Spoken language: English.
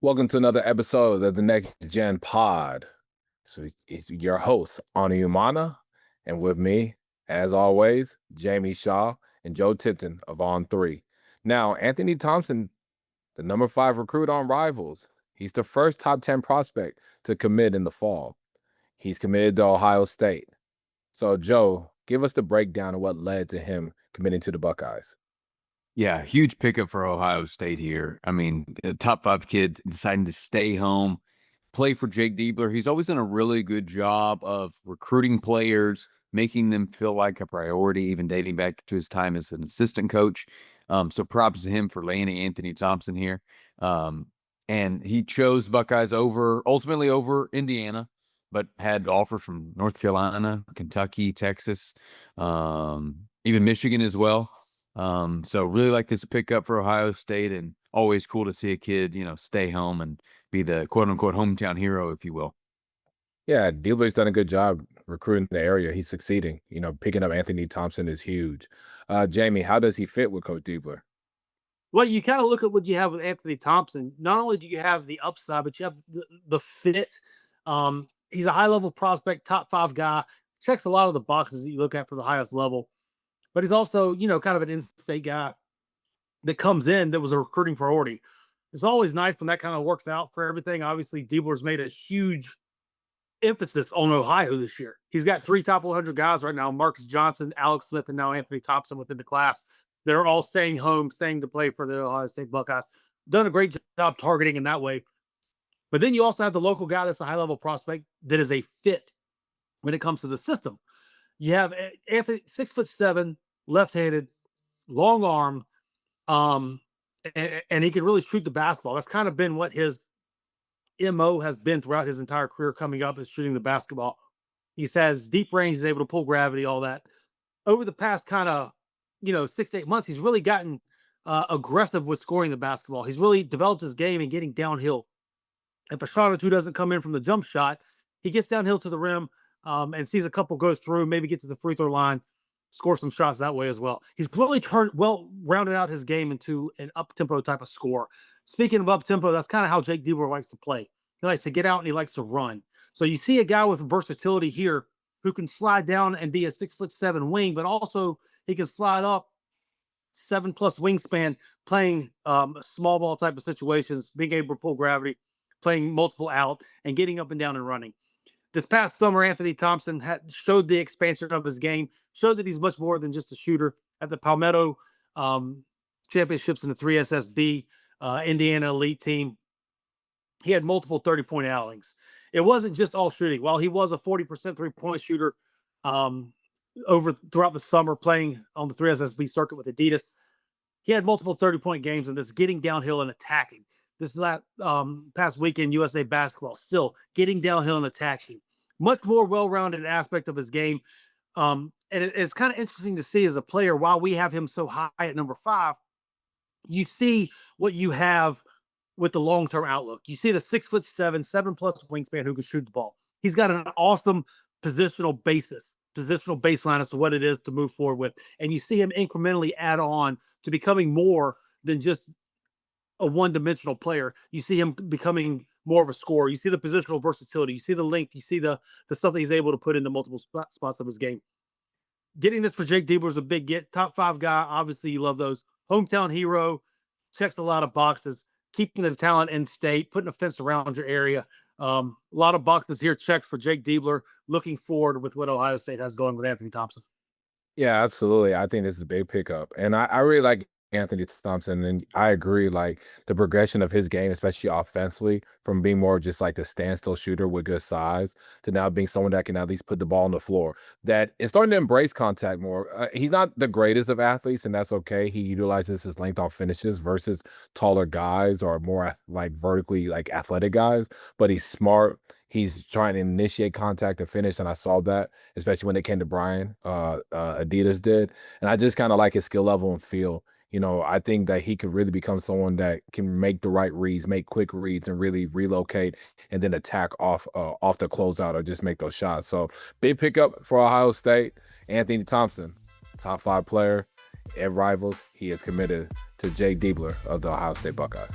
Welcome to another episode of the Next Gen Pod. So it's your host, Ani Umana, and with me, as always, Jamie Shaw and Joe Tipton of On 3. Now, Anthony Thompson, the number 5 recruit on Rivals, he's the first top 10 prospect to commit in the fall. He's committed to Ohio State. So, Joe, give us the breakdown of what led to him committing to the Buckeyes. Yeah, huge pickup for Ohio State here. I mean, a top 5 kid deciding to stay home, play for Jake Diebler. He's always done a really good job of recruiting players, making them feel like a priority, even dating back to his time as an assistant coach. So props to him for landing Anthony Thompson here. And he chose Buckeyes ultimately over Indiana, but had offers from North Carolina, Kentucky, Texas, even Michigan as well. So really like this pickup for Ohio State, and always cool to see a kid, stay home and be the quote unquote hometown hero, if you will. Yeah, Diebler's done a good job recruiting the area. He's succeeding. Picking up Anthony Thompson is huge. Jamie, how does he fit with Coach Diebler? Well, you kind of look at what you have with Anthony Thompson. Not only do you have the upside, but you have the fit. He's a high level prospect, top 5 guy, checks a lot of the boxes that you look at for the highest level. But he's also, kind of an in-state guy that comes in that was a recruiting priority. It's always nice when that kind of works out for everything. Obviously, Diebler's made a huge emphasis on Ohio this year. He's got 3 top 100 guys right now: Marcus Johnson, Alex Smith, and now Anthony Thompson within the class. They're all staying home, staying to play for the Ohio State Buckeyes. Done a great job targeting in that way. But then you also have the local guy that's a high level prospect that is a fit when it comes to the system. You have Anthony, 6'7", left-handed, long arm, and he can really shoot the basketball. That's kind of been what his MO has been throughout his entire career coming up, is shooting the basketball. He has deep range, he's able to pull gravity, all that. Over the past kind of, 6 to 8 months, he's really gotten aggressive with scoring the basketball. He's really developed his game and getting downhill. If a shot or two doesn't come in from the jump shot, he gets downhill to the rim and sees a couple go through, maybe get to the free throw line, score some shots that way as well. He's really rounded out his game into an up-tempo type of score. Speaking of up-tempo, that's kind of how Jake Diebler likes to play. He likes to get out and he likes to run. So you see a guy with versatility here who can slide down and be a 6'7" wing, but also he can slide up 7+ wingspan, playing small ball type of situations, being able to pull gravity, playing multiple out, and getting up and down and running. This past summer, Anthony Thompson showed the expansion of his game, showed that he's much more than just a shooter. At the Palmetto championships in the 3SSB Indiana elite team, he had multiple 30-point outings. It wasn't just all shooting. While he was a 40% three-point shooter throughout the summer playing on the 3SSB circuit with Adidas, he had multiple 30-point games in this, getting downhill and attacking. This past weekend, USA basketball, still getting downhill and attacking. Much more well-rounded aspect of his game. And it's kind of interesting to see as a player, while we have him so high at number 5, you see what you have with the long-term outlook. You see the 6'7", 7+ wingspan who can shoot the ball. He's got an awesome positional baseline as to what it is to move forward with. And you see him incrementally add on to becoming more than just a one-dimensional player. You see him becoming more of a scorer. You see the positional versatility. You see the length. You see the stuff that he's able to put into multiple spots of his game. Getting this for Jake Diebler is a big get. Top 5 guy. Obviously, you love those. Hometown hero. Checks a lot of boxes. Keeping the talent in state. Putting a fence around your area. A lot of boxes here checked for Jake Diebler. Looking forward with what Ohio State has going with Anthony Thompson. Yeah, absolutely. I think this is a big pickup. And I really like Anthony Thompson. And I agree, like the progression of his game, especially offensively, from being more just like the standstill shooter with good size to now being someone that can at least put the ball on the floor, that is starting to embrace contact more. He's not the greatest of athletes, and that's okay. He utilizes his length on finishes versus taller guys or more like vertically like athletic guys, but he's smart. He's trying to initiate contact and finish, and I saw that, especially when it came to Brian, Adidas did. And I just kind of like his skill level and feel. I think that he could really become someone that can make the right reads, make quick reads, and really relocate and then attack off the closeout or just make those shots. So big pickup for Ohio State. Anthony Thompson, top 5 player at Rivals. He is committed to Jake Diebler of the Ohio State Buckeyes.